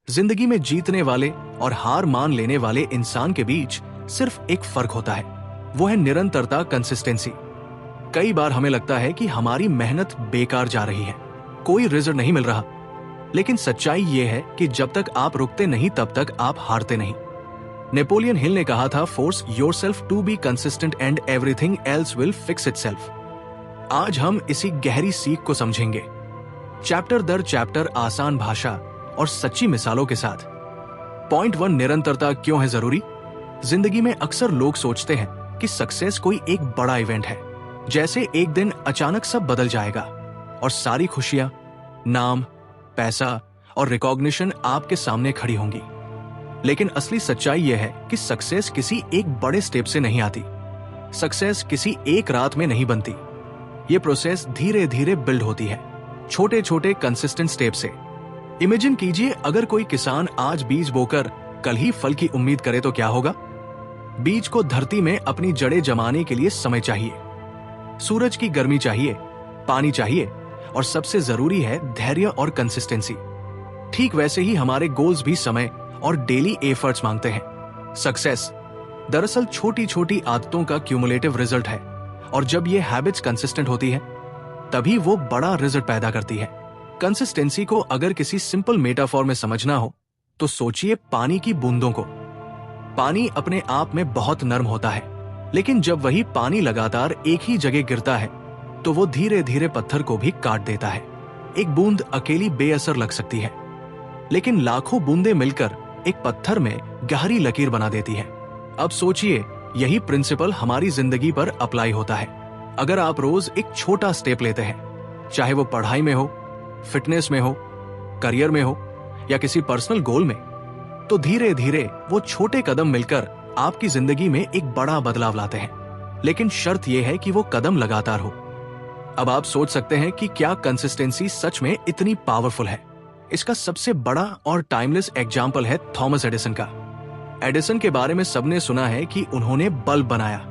जिंदगी में जीतने वाले और हार मान लेने वाले इंसान के बीच सिर्फ एक फर्क होता है, वो है निरंतरता, कंसिस्टेंसी। कई बार हमें लगता है कि हमारी मेहनत बेकार जा रही है, कोई रिजल्ट नहीं मिल रहा, लेकिन सच्चाई यह है कि जब तक आप रुकते नहीं तब तक आप हारते नहीं। नेपोलियन हिल ने कहा था, force yourself to be consistent and everything else will fix itself. आज हम इसी गहरी सीख को समझेंगे, चैप्टर दर चैप्टर, आसान भाषा और सच्ची मिसालों के साथ। पॉइंट 1, निरंतरता क्यों है जरूरी। जिंदगी में अक्सर लोग सोचते हैं कि सक्सेस कोई एक बड़ा इवेंट है, जैसे एक दिन अचानक सब बदल जाएगा और सारी खुशियां, नाम, पैसा और रिकॉग्निशन आपके सामने खड़ी होंगी। लेकिन असली सच्चाई यह है कि सक्सेस किसी एक बड़े स्टेप से नहीं आती, सक्सेस किसी एक रात में नहीं बनती। ये प्रोसेस धीरे धीरे बिल्ड होती है, छोटे छोटे कंसिस्टेंट स्टेप से। इमेजिन कीजिए, अगर कोई किसान आज बीज बोकर कल ही फल की उम्मीद करे तो क्या होगा। बीज को धरती में अपनी जड़ें जमाने के लिए समय चाहिए, सूरज की गर्मी चाहिए, पानी चाहिए और सबसे जरूरी है धैर्य और कंसिस्टेंसी। ठीक वैसे ही हमारे गोल्स भी समय और डेली एफर्ट्स मांगते हैं। सक्सेस दरअसल छोटी छोटी आदतों का क्यूमुलेटिव रिजल्ट है, और जब ये हैबिट्स कंसिस्टेंट होती है तभी वो बड़ा रिजल्ट पैदा करती है। कंसिस्टेंसी को अगर किसी सिंपल मेटाफोर में समझना हो तो सोचिए पानी की बूंदों को। पानी अपने आप में बहुत नर्म होता है, लेकिन जब वही पानी लगातार एक ही जगह गिरता है तो वो धीरे धीरे पत्थर को भी काट देता है। एक बूंद अकेली बेअसर लग सकती है, लेकिन लाखों बूंदें मिलकर एक पत्थर में गहरी लकीर बना देती है। अब सोचिए, यही प्रिंसिपल हमारी जिंदगी पर अप्लाई होता है। अगर आप रोज एक छोटा स्टेप लेते हैं, चाहे वो पढ़ाई में हो, फिटनेस में हो, करियर में हो या किसी पर्सनल गोल में, तो धीरे धीरे वो छोटे कदम मिलकर आपकी जिंदगी में एक बड़ा बदलाव लाते हैं। लेकिन शर्त यह है कि वो कदम लगातार हो। अब आप सोच सकते हैं कि क्या कंसिस्टेंसी सच में इतनी पावरफुल है। इसका सबसे बड़ा और टाइमलेस एग्जाम्पल है थॉमस एडिसन का। एडिसन के बारे में सबने सुना है कि उन्होंने बल्ब बनाया,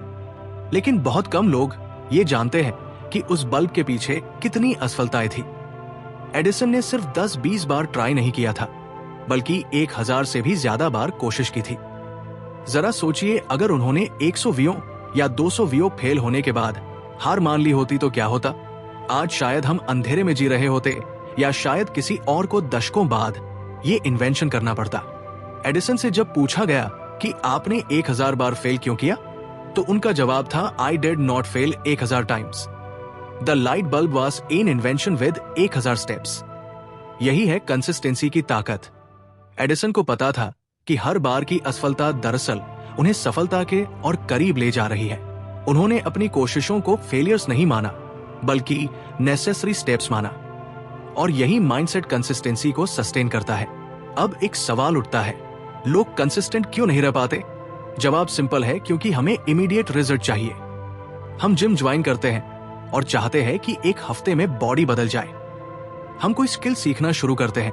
लेकिन बहुत कम लोग ये जानते हैं कि उस बल्ब के पीछे कितनी असफलताएं थी। एडिसन ने सिर्फ 10-20 बार ट्राई नहीं किया था, बल्कि 1000 से भी ज्यादा बार कोशिश की थी। जरा सोचिए, अगर उन्होंने 120 या 220 फेल होने के बाद हार मान ली होती तो क्या होता। आज शायद हम अंधेरे में जी रहे होते, या शायद किसी और को दशकों बाद ये इन्वेंशन करना पड़ता। एडिसन से जब पूछा गया कि आपने 1000 बार फेल क्यों किया, तो उनका जवाब था, I did not fail 1000 times. The light bulb was an invention with 1000 steps. यही है कंसिस्टेंसी की ताकत। एडिसन को पता था कि हर बार की असफलता दरअसल उन्हें सफलता के और करीब ले जा रही है। उन्होंने अपनी कोशिशों को फेलियर्स नहीं माना, बल्कि नेसेसरी स्टेप्स माना, और यही माइंडसेट कंसिस्टेंसी को सस्टेन करता है। अब एक सवाल उठता है, लोग कंसिस्टेंट क्यों नहीं रह पाते? जवाब सिंपल है, क्योंकि हमें इमीडिएट रिजल्ट चाहिए। हम जिम ज्वाइन करते हैं और चाहते हैं कि एक हफ्ते में बॉडी बदल जाए। हम कोई स्किल सीखना शुरू करते हैं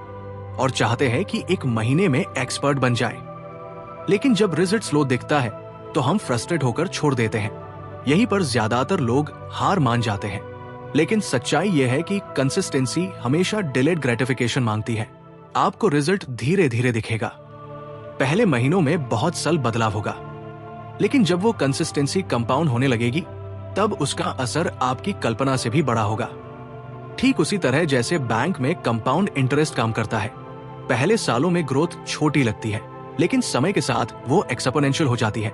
और चाहते हैं कि एक महीने में एक्सपर्ट बन जाए। लेकिन जब रिजल्ट स्लो दिखता है तो हम फ्रस्ट्रेट होकर छोड़ देते हैं। यहीं पर ज्यादातर लोग हार मान जाते हैं। लेकिन सच्चाई यह है कि कंसिस्टेंसी हमेशा डिलेड ग्रेटिफिकेशन मांगती है। आपको रिजल्ट धीरे धीरे दिखेगा, पहले महीनों में बहुत सल बदलाव होगा, लेकिन जब वो कंसिस्टेंसी कंपाउंड होने लगेगी तब उसका असर आपकी कल्पना से भी बड़ा होगा। ठीक उसी तरह जैसे बैंक में कंपाउंड इंटरेस्ट काम करता है। पहले सालों में ग्रोथ छोटी लगती है, लेकिन समय के साथ वो एक्सपोनेंशियल हो जाती है।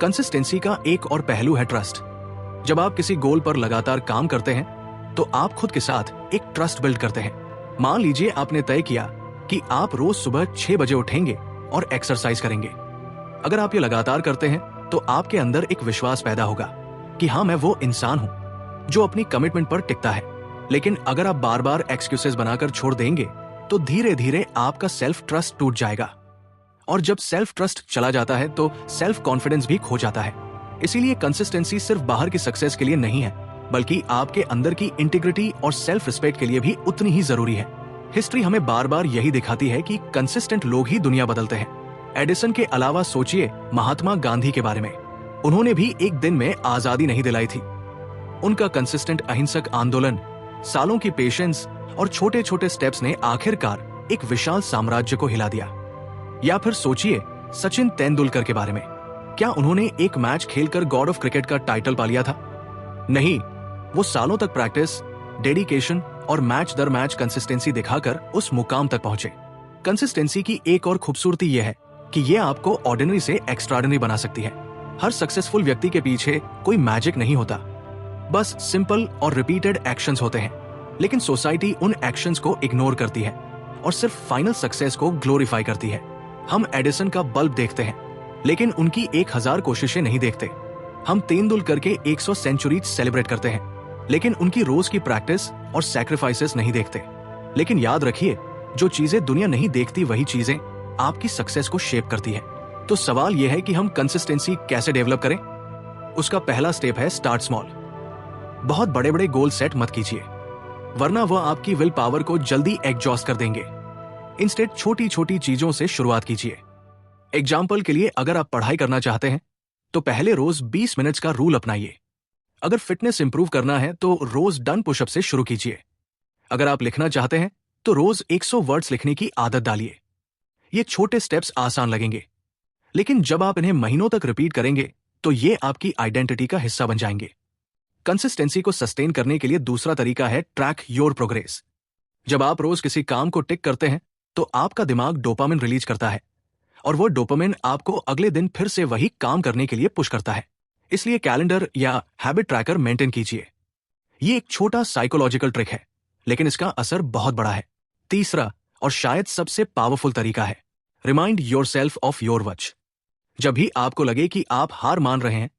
कंसिस्टेंसी का एक और पहलू है ट्रस्ट। जब आप किसी गोल पर लगातार काम करते हैं तो आप खुद के साथ एक ट्रस्ट बिल्ड करते हैं। मान लीजिए आपने तय किया कि आप रोज सुबह 6 बजे उठेंगे और एक्सरसाइज करेंगे। अगर आप ये लगातार करते हैं तो आपके अंदर एक विश्वास पैदा होगा कि हाँ, मैं वो इंसान हूं जो अपनी कमिटमेंट पर टिकता है। लेकिन अगर आप बार बार एक्सक्यूजेस बनाकर छोड़ देंगे तो धीरे धीरे आपका सेल्फ ट्रस्ट टूट जाएगा, और जब सेल्फ ट्रस्ट चला जाता है तो सेल्फ कॉन्फिडेंस भी खो जाता है। इसीलिए कंसिस्टेंसी सिर्फ बाहर की सक्सेस के लिए नहीं है, बल्कि आपके अंदर की इंटीग्रिटी और सेल्फ रिस्पेक्ट के लिए भी उतनी ही जरूरी है। हिस्ट्री हमें बार बार यही दिखाती है कि कंसिस्टेंट लोग ही दुनिया बदलते हैं। एडिसन के अलावा सोचिए महात्मा गांधी के बारे में। उन्होंने भी एक दिन में आजादी नहीं दिलाई थी। उनका कंसिस्टेंट अहिंसक आंदोलन, सालों की पेशेंस और छोटे छोटे स्टेप्स ने आखिरकार एक विशाल साम्राज्य को हिला दिया। या फिर सोचिए सचिन तेंदुलकर के बारे में। क्या उन्होंने एक मैच खेलकर गॉड ऑफ क्रिकेट का टाइटल पा लिया था? नहीं, वो सालों तक प्रैक्टिस, डेडिकेशन और मैच दर मैच कंसिस्टेंसी दिखाकर उस मुकाम तक पहुंचे। कंसिस्टेंसी की एक और खूबसूरती यह है कि यह आपको ऑर्डिनरी से एक्स्ट्राऑर्डिनरी बना सकती है। हर सक्सेसफुल व्यक्ति के पीछे कोई मैजिक नहीं होता, बस सिंपल और रिपीटेड एक्शंस होते हैं। लेकिन सोसाइटी उन एक्शंस को इग्नोर करती है और सिर्फ फाइनल सक्सेस को ग्लोरीफाई करती है। हम एडिसन का बल्ब देखते हैं, लेकिन उनकी 1000 कोशिशें नहीं देखते। हम तेंदुलकर के 100 सेंचुरीज सेलिब्रेट करते हैं, लेकिन उनकी रोज की प्रैक्टिस और सैक्रिफाइसेस नहीं देखते। लेकिन याद रखिए, जो चीजें दुनिया नहीं देखती वही चीजें आपकी सक्सेस को शेप करती है। तो सवाल यह है कि हम कंसिस्टेंसी कैसे डेवलप करें? उसका पहला स्टेप है स्टार्ट स्मॉल। बहुत बड़े बड़े गोल सेट मत कीजिए, वरना वह आपकी विल पावर को जल्दी एग्जॉस्ट कर देंगे। इंस्टेड छोटी छोटी चीजों से शुरुआत कीजिए। एग्जाम्पल के लिए, अगर आप पढ़ाई करना चाहते हैं तो पहले रोज 20 मिनट्स का रूल अपनाइए। अगर फिटनेस इंप्रूव करना है तो रोज डन पुशअप से शुरू कीजिए। अगर आप लिखना चाहते हैं तो रोज 100 वर्ड्स लिखने की आदत डालिए। ये छोटे स्टेप्स आसान लगेंगे, लेकिन जब आप इन्हें महीनों तक रिपीट करेंगे तो ये आपकी आइडेंटिटी का हिस्सा बन जाएंगे। कंसिस्टेंसी को सस्टेन करने के लिए दूसरा तरीका है ट्रैक योर प्रोग्रेस। जब आप रोज किसी काम को टिक करते हैं तो आपका दिमाग डोपामिन रिलीज करता है, और वो डोपामिन आपको अगले दिन फिर से वही काम करने के लिए पुश करता है। इसलिए कैलेंडर या हैबिट ट्रैकर मेंटेन कीजिए। ये एक छोटा साइकोलॉजिकल ट्रिक है, लेकिन इसका असर बहुत बड़ा है। तीसरा और शायद सबसे पावरफुल तरीका है remind yourself of your worth. जब भी आपको लगे कि आप हार मान रहे हैं,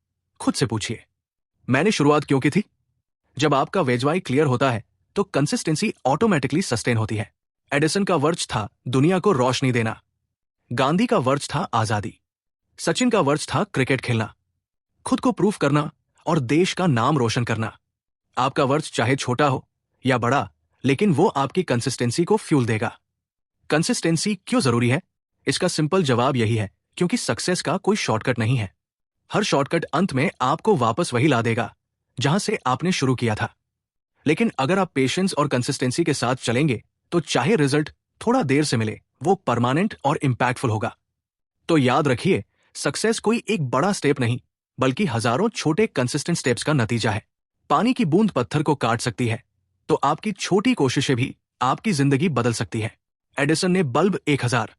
खुद से पूछिए, मैंने शुरुआत क्यों की थी? जब आपका वेजवाई क्लियर होता है तो कंसिस्टेंसी ऑटोमेटिकली सस्टेन होती है। एडिसन का वर्च था दुनिया को रोशनी देना, गांधी का वर्च था आजादी, सचिन का वर्च था क्रिकेट खेलना, खुद को प्रूफ करना और देश का नाम रोशन करना। आपका वर्च चाहे छोटा हो या बड़ा, लेकिन वो आपकी कंसिस्टेंसी को फ्यूल देगा। कंसिस्टेंसी क्यों जरूरी है? इसका सिंपल जवाब यही है, क्योंकि सक्सेस का कोई शॉर्टकट नहीं है। हर शॉर्टकट अंत में आपको वापस वही ला देगा जहां से आपने शुरू किया था। लेकिन अगर आप पेशेंस और कंसिस्टेंसी के साथ चलेंगे तो चाहे रिजल्ट थोड़ा देर से मिले, वो परमानेंट और इंपैक्टफुल होगा। तो याद रखिए, सक्सेस कोई एक बड़ा स्टेप नहीं, बल्कि हजारों छोटे कंसिस्टेंट स्टेप्स का नतीजा है। पानी की बूंद पत्थर को काट सकती है, तो आपकी छोटी कोशिशें भी आपकी जिंदगी बदल सकती है। एडिसन ने बल्ब 1000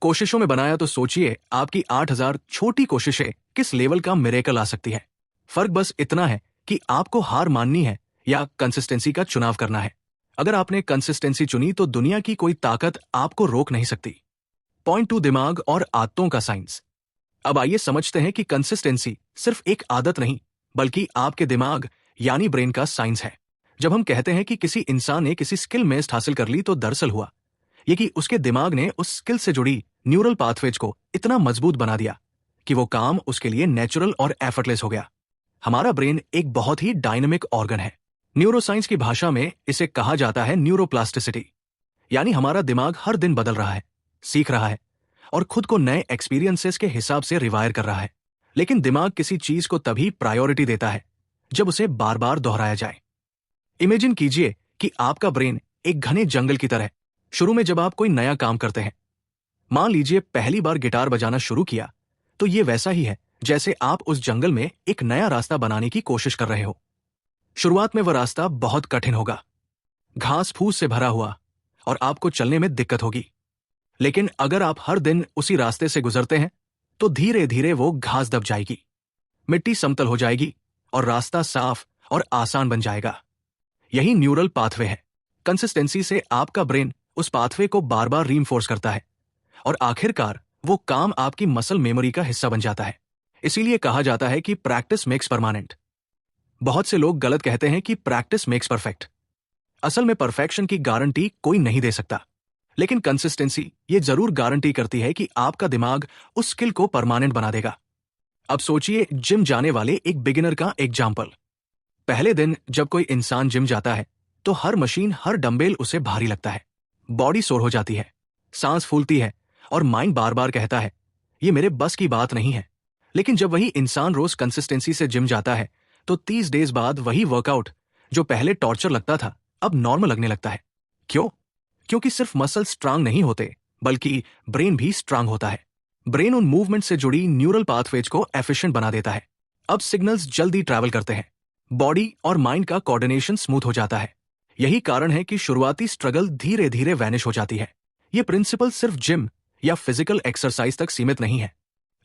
कोशिशों में बनाया, तो सोचिए आपकी 8000 छोटी कोशिशें किस लेवल का मिरेकल आ सकती है। फर्क बस इतना है कि आपको हार माननी है या कंसिस्टेंसी का चुनाव करना है। अगर आपने कंसिस्टेंसी चुनी तो दुनिया की कोई ताकत आपको रोक नहीं सकती। पॉइंट 2, दिमाग और आदतों का साइंस। अब आइए समझते हैं कि कंसिस्टेंसी सिर्फ एक आदत नहीं, बल्कि आपके दिमाग यानी ब्रेन का साइंस है। जब हम कहते हैं कि किसी इंसान ने किसी स्किल में हासिल कर ली, तो दरअसल हुआ ये कि उसके दिमाग ने उस स्किल से जुड़ी न्यूरल पाथवेज को इतना मजबूत बना दिया कि वो काम उसके लिए नेचुरल और एफर्टलेस हो गया। हमारा ब्रेन एक बहुत ही डायनामिक ऑर्गन है। न्यूरोसाइंस की भाषा में इसे कहा जाता है न्यूरोप्लास्टिसिटी, यानी हमारा दिमाग हर दिन बदल रहा है, सीख रहा है और खुद को नए एक्सपीरियंसेस के हिसाब से रिवायर कर रहा है। लेकिन दिमाग किसी चीज को तभी प्रायोरिटी देता है जब उसे बार बार दोहराया जाए। इमेजिन कीजिए कि आपका ब्रेन एक घने जंगल की तरह। शुरू में जब आप कोई नया काम करते हैं, मान लीजिए पहली बार गिटार बजाना शुरू किया, तो ये वैसा ही है जैसे आप उस जंगल में एक नया रास्ता बनाने की कोशिश कर रहे हो। शुरुआत में वह रास्ता बहुत कठिन होगा, घास फूस से भरा हुआ, और आपको चलने में दिक्कत होगी। लेकिन अगर आप हर दिन उसी रास्ते से गुजरते हैं तो धीरे धीरे वो घास दब जाएगी, मिट्टी समतल हो जाएगी और रास्ता साफ और आसान बन जाएगा। यही न्यूरल पाथवे है। कंसिस्टेंसी से आपका ब्रेन उस पाथवे को बार बार रीइंफोर्स करता है और आखिरकार वो काम आपकी मसल मेमोरी का हिस्सा बन जाता है। इसीलिए कहा जाता है कि प्रैक्टिस मेक्स परमानेंट। बहुत से लोग गलत कहते हैं कि प्रैक्टिस मेक्स परफेक्ट। असल में परफेक्शन की गारंटी कोई नहीं दे सकता, लेकिन कंसिस्टेंसी ये जरूर गारंटी करती है कि आपका दिमाग उस स्किल को परमानेंट बना देगा। अब सोचिए जिम जाने वाले एक बिगिनर का एग्जाम्पल। पहले दिन जब कोई इंसान जिम जाता है तो हर मशीन, हर डंबेल उसे भारी लगता है, बॉडी सोर हो जाती है, सांस फूलती है और माइंड बार बार कहता है ये मेरे बस की बात नहीं है। लेकिन जब वही इंसान रोज कंसिस्टेंसी से जिम जाता है तो 30 डेज बाद वही वर्कआउट जो पहले टॉर्चर लगता था अब नॉर्मल लगने लगता है। क्यों? क्योंकि सिर्फ मसल स्ट्रांग नहीं होते, बल्कि ब्रेन भी स्ट्रांग होता है। ब्रेन उन मूवमेंट से जुड़ी न्यूरल पाथवेज को एफिशिएंट बना देता है। अब सिग्नल्स जल्दी ट्रैवल करते हैं, बॉडी और माइंड का कोऑर्डिनेशन स्मूथ हो जाता है। यही कारण है कि शुरुआती स्ट्रगल धीरे धीरे वैनिश हो जाती है। ये प्रिंसिपल सिर्फ जिम या फिजिकल एक्सरसाइज तक सीमित नहीं है।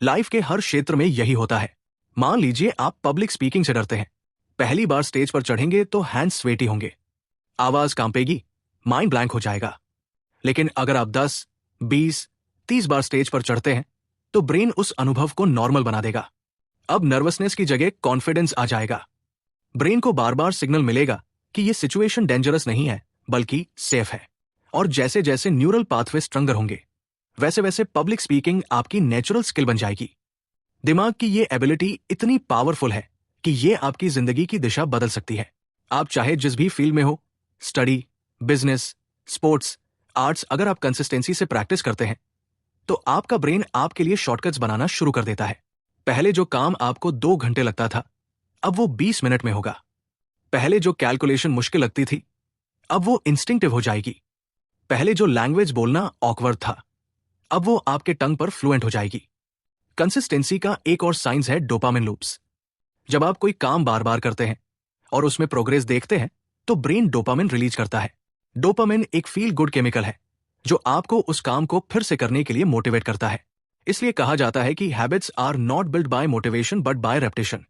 लाइफ के हर क्षेत्र में यही होता है। मान लीजिए आप पब्लिक स्पीकिंग से डरते हैं। पहली बार स्टेज पर चढ़ेंगे तो हैंड्स स्वेटी होंगे, आवाज कांपेगी, माइंड ब्लैंक हो जाएगा। लेकिन अगर आप 10, 20, 30 बार स्टेज पर चढ़ते हैं तो ब्रेन उस अनुभव को नॉर्मल बना देगा। अब नर्वसनेस की जगह कॉन्फिडेंस आ जाएगा। ब्रेन को बार बार सिग्नल मिलेगा कि यह सिचुएशन डेंजरस नहीं है, बल्कि सेफ है। और जैसे जैसे न्यूरल पाथवे स्ट्रंगर होंगे, वैसे वैसे पब्लिक स्पीकिंग आपकी नेचुरल स्किल बन जाएगी। दिमाग की ये एबिलिटी इतनी पावरफुल है कि ये आपकी जिंदगी की दिशा बदल सकती है। आप चाहे जिस भी फील्ड में हो, स्टडी, बिजनेस, स्पोर्ट्स, आर्ट्स, अगर आप कंसिस्टेंसी से प्रैक्टिस करते हैं तो आपका ब्रेन आपके लिए शॉर्टकट्स बनाना शुरू कर देता है। पहले जो काम आपको 2 घंटे लगता था, अब वो 20 मिनट में होगा। पहले जो कैलकुलेशन मुश्किल लगती थी, अब वो इंस्टिंक्टिव हो जाएगी। पहले जो लैंग्वेज बोलना ऑकवर्ड था, अब वो आपके टंग पर फ्लुएंट हो जाएगी। कंसिस्टेंसी का एक और साइंस है डोपामिन लूप्स। जब आप कोई काम बार बार करते हैं और उसमें प्रोग्रेस देखते हैं तो ब्रेन डोपामिन रिलीज करता है। डोपामिन एक फील गुड केमिकल है जो आपको उस काम को फिर से करने के लिए मोटिवेट करता है। इसलिए कहा जाता है कि habits are not build by motivation but by repetition.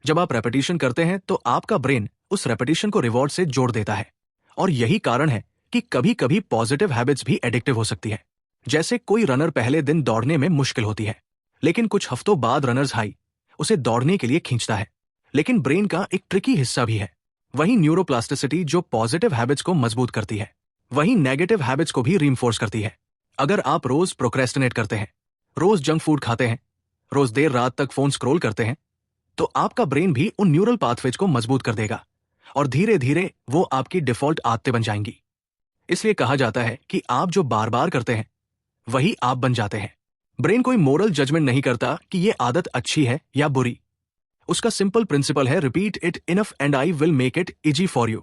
जब आप रेपिटेशन करते हैं तो आपका ब्रेन उस रेपिटेशन को रिवॉर्ड से जोड़ देता है। और यही कारण है कि कभी कभी पॉजिटिव हैबिट्स भी एडिक्टिव हो सकती है। जैसे कोई रनर पहले दिन दौड़ने में मुश्किल होती है, लेकिन कुछ हफ्तों बाद रनर्स हाई उसे दौड़ने के लिए खींचता है। लेकिन ब्रेन का एक ट्रिकी हिस्सा भी है, वही न्यूरोप्लास्टिसिटी, जो पॉजिटिव हैबिट्स को मजबूत करती है, वही नेगेटिव हैबिट्स को भी रीइंफोर्स करती है। अगर आप रोज प्रोक्रेस्टिनेट करते हैं, रोज जंक फूड खाते हैं, रोज देर रात तक फोन स्क्रॉल करते हैं, तो आपका ब्रेन भी उन न्यूरल पाथवेज को मजबूत कर देगा और धीरे धीरे वो आपकी डिफॉल्ट आदतें बन जाएंगी। इसलिए कहा जाता है कि आप जो बार बार करते हैं वही आप बन जाते हैं। ब्रेन कोई मोरल जजमेंट नहीं करता कि ये आदत अच्छी है या बुरी। उसका सिंपल प्रिंसिपल है, repeat it enough and I will make it easy for you.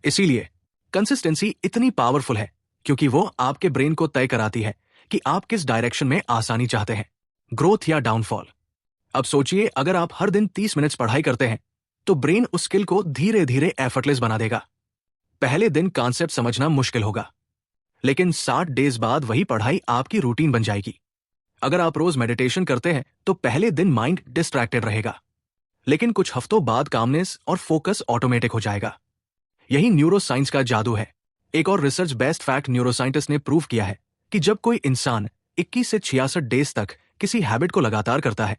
इसीलिए कंसिस्टेंसी इतनी पावरफुल है क्योंकि वो आपके ब्रेन को तय कराती है कि आप किस डायरेक्शन में आसानी चाहते हैं, ग्रोथ या डाउनफॉल। अब सोचिए, अगर आप हर दिन 30 मिनट्स पढ़ाई करते हैं तो ब्रेन उस स्किल को धीरे धीरे एफर्टलेस बना देगा। पहले दिन कॉन्सेप्ट समझना मुश्किल होगा, लेकिन 60 डेज बाद वही पढ़ाई आपकी रूटीन बन जाएगी। अगर आप रोज मेडिटेशन करते हैं तो पहले दिन माइंड डिस्ट्रैक्टेड रहेगा, लेकिन कुछ हफ्तों बाद कामनेस और फोकस ऑटोमेटिक हो जाएगा। यही न्यूरो साइंस का जादू है। एक और रिसर्च बेस्ड फैक्ट न्यूरोसाइंटिस्ट ने प्रूव किया है कि जब कोई इंसान 21 से 66 डेज तक किसी हैबिट को लगातार करता है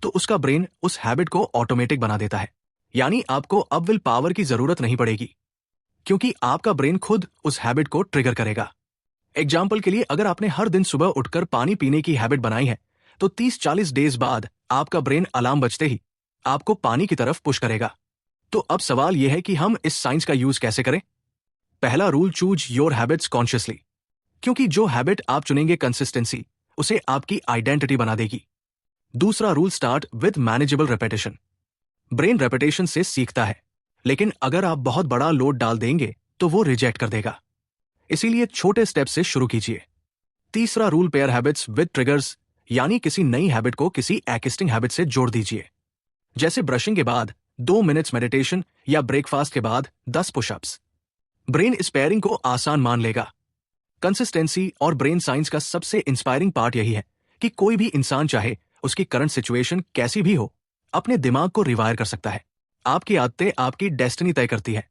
तो उसका ब्रेन उस हैबिट को ऑटोमेटिक बना देता है। यानी आपको अब विल पावर की जरूरत नहीं पड़ेगी, क्योंकि आपका ब्रेन खुद उस हैबिट को ट्रिगर करेगा। एग्जाम्पल के लिए, अगर आपने हर दिन सुबह उठकर पानी पीने की हैबिट बनाई है तो 30-40 डेज बाद आपका ब्रेन अलार्म बजते ही आपको पानी की तरफ पुश करेगा। तो अब सवाल यह है कि हम इस साइंस का यूज कैसे करें। पहला rule, choose your habits consciously, क्योंकि जो हैबिट आप चुनेंगे कंसिस्टेंसी उसे आपकी आइडेंटिटी बना देगी। दूसरा rule, start with manageable repetition. Brain repetition से सीखता है, लेकिन अगर आप बहुत बड़ा लोड डाल देंगे तो वो रिजेक्ट कर देगा। इसीलिए छोटे स्टेप से शुरू कीजिए। तीसरा rule, pair habits with triggers, यानी किसी नई हैबिट को किसी एक्सिस्टिंग हैबिट से जोड़ दीजिए। जैसे ब्रशिंग के बाद 2 मिनट्स मेडिटेशन या ब्रेकफास्ट के बाद 10 पुशअप्स। ब्रेन इस पेयरिंग को आसान मान लेगा। कंसिस्टेंसी और ब्रेन साइंस का सबसे इंस्पायरिंग पार्ट यही है कि कोई भी इंसान, चाहे उसकी करंट सिचुएशन कैसी भी हो, अपने दिमाग को रिवायर कर सकता है। आपकी आदतें आपकी डेस्टिनी तय करती है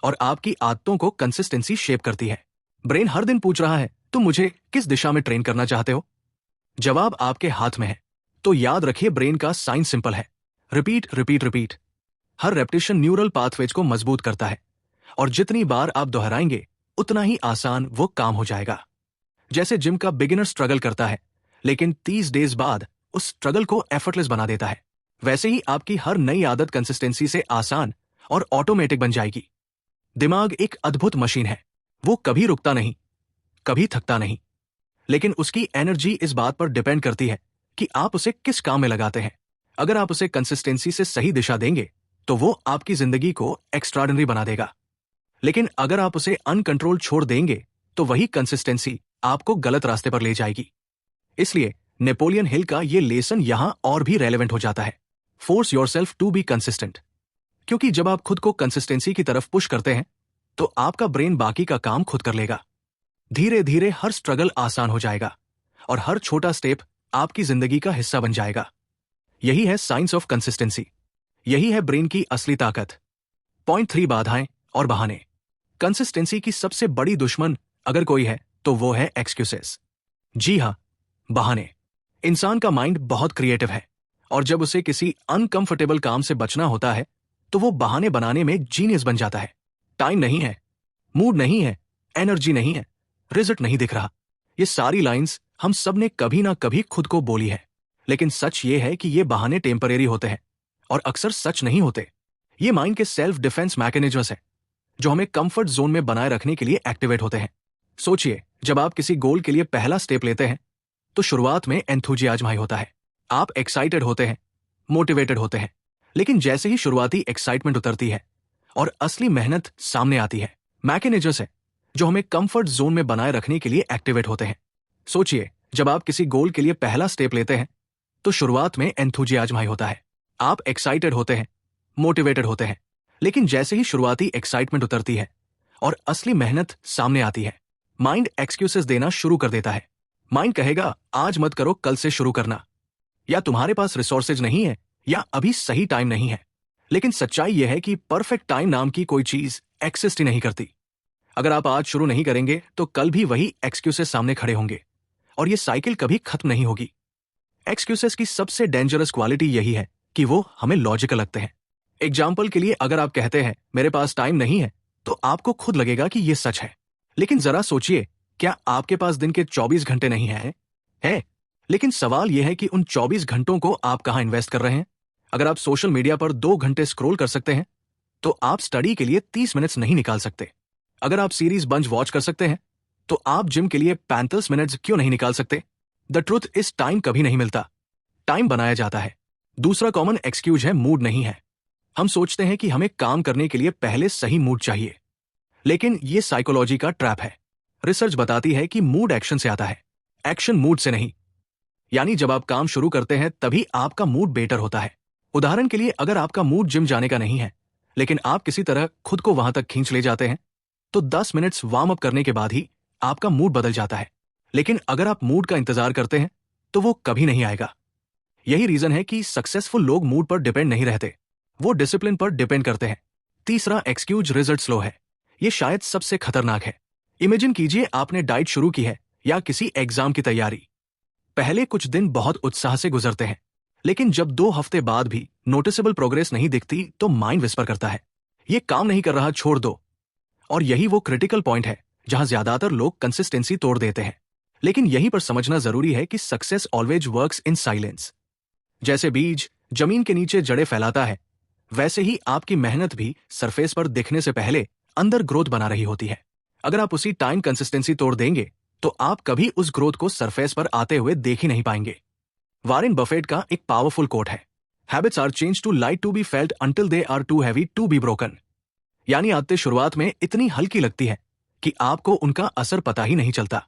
और आपकी आदतों को कंसिस्टेंसी शेप करती है। ब्रेन हर दिन पूछ रहा है, तुम मुझे किस दिशा में ट्रेन करना चाहते हो? जवाब आपके हाथ में है। तो याद रखिए, ब्रेन का साइंस सिंपल है, रिपीट रिपीट रिपीट। हर रेपिटेशन न्यूरल पाथवेज को मजबूत करता है और जितनी बार आप दोहराएंगे उतना ही आसान वो काम हो जाएगा। जैसे जिम का बिगिनर स्ट्रगल करता है, लेकिन 30 डेज बाद उस स्ट्रगल को एफर्टलेस बना देता है, वैसे ही आपकी हर नई आदत कंसिस्टेंसी से आसान और ऑटोमेटिक बन जाएगी। दिमाग एक अद्भुत मशीन है, वो कभी रुकता नहीं, कभी थकता नहीं, लेकिन उसकी एनर्जी इस बात पर डिपेंड करती है कि आप उसे किस काम में लगाते हैं। अगर आप उसे कंसिस्टेंसी से सही दिशा देंगे तो वो आपकी जिंदगी को एक्स्ट्राऑर्डिनरी बना देगा, लेकिन अगर आप उसे अनकंट्रोल छोड़ देंगे तो वही कंसिस्टेंसी आपको गलत रास्ते पर ले जाएगी। इसलिए नेपोलियन हिल का ये लेसन यहां और भी रेलेवेंट हो जाता है। Force yourself to be consistent. क्योंकि जब आप खुद को कंसिस्टेंसी की तरफ पुश करते हैं तो आपका ब्रेन बाकी का काम खुद कर लेगा। धीरे धीरे हर स्ट्रगल आसान हो जाएगा और हर छोटा स्टेप आपकी जिंदगी का हिस्सा बन जाएगा। यही है साइंस ऑफ कंसिस्टेंसी। यही है ब्रेन की असली ताकत। पॉइंट 3, बाधाएं और बहाने। कंसिस्टेंसी की सबसे बड़ी दुश्मन अगर कोई है तो वो है एक्सक्यूजेस। जी हां, बहाने। इंसान का माइंड बहुत क्रिएटिव है और जब उसे किसी अनकंफर्टेबल काम से बचना होता है तो वो बहाने बनाने में जीनियस बन जाता है। टाइम नहीं है, मूड नहीं है, एनर्जी नहीं है, रिजल्ट नहीं दिख रहा। ये सारी लाइंस हम सब ने कभी ना कभी खुद को बोली है। लेकिन सच ये है कि ये बहाने टेम्परेरी होते हैं और अक्सर सच नहीं होते। ये माइंड के सेल्फ डिफेंस मैकेनिज्म्स हैं जो हमें कंफर्ट जोन में बनाए रखने के लिए एक्टिवेट होते हैं। सोचिए, जब आप किसी गोल के लिए पहला स्टेप लेते हैं तो शुरुआत में एंथुजियाज्म हाई होता है। आप एक्साइटेड होते हैं, मोटिवेटेड होते हैं। लेकिन जैसे ही शुरुआती एक्साइटमेंट उतरती है और असली मेहनत सामने आती है, मैकेनिज्म्स है जो हमें कंफर्ट जोन में बनाए रखने के लिए एक्टिवेट होते हैं। सोचिए, जब आप किसी गोल के लिए पहला स्टेप लेते हैं तो शुरुआत में एंथुजियाज्म हाई होता है। आप एक्साइटेड होते हैं, मोटिवेटेड होते हैं। लेकिन जैसे ही शुरुआती एक्साइटमेंट उतरती है और असली मेहनत सामने आती है, माइंड एक्सक्यूजेस देना शुरू कर देता है। माइंड कहेगा, आज मत करो, कल से शुरू करना, या तुम्हारे पास रिसोर्सेज नहीं है, या अभी सही टाइम नहीं है। लेकिन सच्चाई यह है कि परफेक्ट टाइम नाम की कोई चीज एक्सिस्ट ही नहीं करती। अगर आप आज शुरू नहीं करेंगे तो कल भी वही एक्सक्यूजेस सामने खड़े होंगे और ये साइकिल कभी खत्म नहीं होगी। एक्सक्यूजेस की सबसे डेंजरस क्वालिटी यही है कि वो हमें लॉजिकल लगते हैं। एग्जाम्पल के लिए, अगर आप कहते हैं मेरे पास टाइम नहीं है, तो आपको खुद लगेगा कि ये सच है। लेकिन जरा सोचिए, क्या आपके पास दिन के 24 घंटे नहीं है? लेकिन सवाल यह है कि उन 24 घंटों को आप कहां इन्वेस्ट कर रहे हैं? अगर आप सोशल मीडिया पर 2 घंटे स्क्रॉल कर सकते हैं तो आप स्टडी के लिए 30 मिनट्स नहीं निकाल सकते। अगर आप सीरीज बंज वॉच कर सकते हैं तो आप जिम के लिए 35 मिनट्स क्यों नहीं निकाल सकते? द ट्रुथ इज, टाइम कभी नहीं मिलता, टाइम बनाया जाता है। दूसरा कॉमन एक्सक्यूज है मूड नहीं है। हम सोचते हैं कि हमें काम करने के लिए पहले सही मूड चाहिए, लेकिन यह साइकोलॉजी का ट्रैप है। रिसर्च बताती है कि मूड एक्शन से आता है, एक्शन मूड से नहीं। यानी जब आप काम शुरू करते हैं तभी आपका मूड बेटर होता है। उदाहरण के लिए, अगर आपका मूड जिम जाने का नहीं है लेकिन आप किसी तरह खुद को वहां तक खींच ले जाते हैं तो 10 मिनट्स वार्म अप करने के बाद ही आपका मूड बदल जाता है। लेकिन अगर आप मूड का इंतजार करते हैं तो वो कभी नहीं आएगा। यही रीजन है कि सक्सेसफुल लोग मूड पर डिपेंड नहीं रहते, वो डिसिप्लिन पर डिपेंड करते हैं। तीसरा एक्सक्यूज, रिजल्ट स्लो है। ये शायद सबसे खतरनाक है। इमेजिन कीजिए, आपने डाइट शुरू की है या किसी एग्जाम की तैयारी। पहले कुछ दिन बहुत उत्साह से गुजरते हैं, लेकिन जब 2 हफ्ते बाद भी नोटिसेबल प्रोग्रेस नहीं दिखती तो माइंड विस्पर करता है, ये काम नहीं कर रहा, छोड़ दो। और यही वो क्रिटिकल पॉइंट है जहां ज्यादातर लोग कंसिस्टेंसी तोड़ देते हैं। लेकिन यहीं पर समझना जरूरी है कि success always works in silence. जैसे बीज जमीन के नीचे जड़ें फैलाता है, वैसे ही आपकी मेहनत भी सरफेस पर दिखने से पहले अंदर ग्रोथ बना रही होती है। अगर आप उसी टाइम कंसिस्टेंसी तोड़ देंगे तो आप कभी उस ग्रोथ को सरफेस पर आते हुए देख ही नहीं पाएंगे। वॉरेन बफेट का एक पावरफुल कोट है, habits are change too light to be felt until they are too heavy to be broken. यानी आदतें शुरुआत में इतनी हल्की लगती है कि आपको उनका असर पता ही नहीं चलता,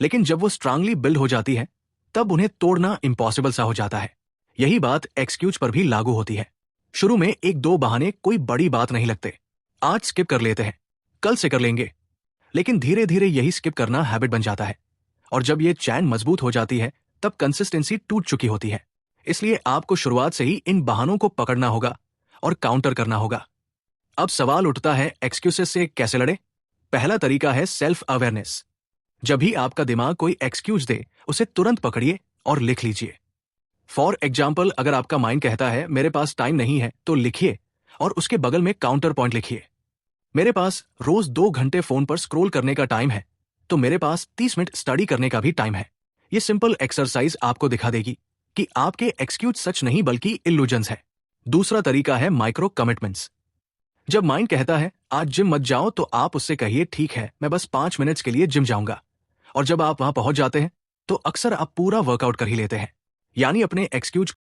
लेकिन जब वो स्ट्रांगली बिल्ड हो जाती है तब उन्हें तोड़ना इम्पॉसिबल सा हो जाता है। यही बात एक्सक्यूज पर भी लागू होती है। शुरू में 1-2 बहाने कोई बड़ी बात नहीं लगते, आज स्किप कर लेते हैं, कल से कर लेंगे। लेकिन धीरे धीरे यही स्किप करना हैबिट बन जाता है और जब ये चैन मजबूत हो जाती है तब कंसिस्टेंसी टूट चुकी होती है। इसलिए आपको शुरुआत से ही इन बहानों को पकड़ना होगा और काउंटर करना होगा। अब सवाल उठता है, एक्सक्यूजेस से कैसे लड़े? पहला तरीका है सेल्फ अवेयरनेस। जब भी आपका दिमाग कोई एक्सक्यूज दे उसे तुरंत पकड़िए और लिख लीजिए। फॉर एग्जाम्पल, अगर आपका माइंड कहता है मेरे पास टाइम नहीं है, तो लिखिए और उसके बगल में काउंटर पॉइंट लिखिए। मेरे पास रोज 2 घंटे फोन पर स्क्रॉल करने का टाइम है, तो मेरे पास 30 मिनट स्टडी करने का भी टाइम है। ये सिंपल एक्सरसाइज आपको दिखा देगी कि आपके एक्सक्यूज सच नहीं बल्कि इल्यूजन्स है। दूसरा तरीका है माइक्रो कमिटमेंट्स। जब माइंड कहता है आज जिम मत जाओ, तो आप उससे कहिए ठीक है, मैं बस 5 मिनट्स के लिए जिम जाऊंगा। और जब आप वहां पहुंच जाते हैं तो अक्सर आप पूरा वर्कआउट कर ही लेते हैं। यानी अपने एक्सक्यूज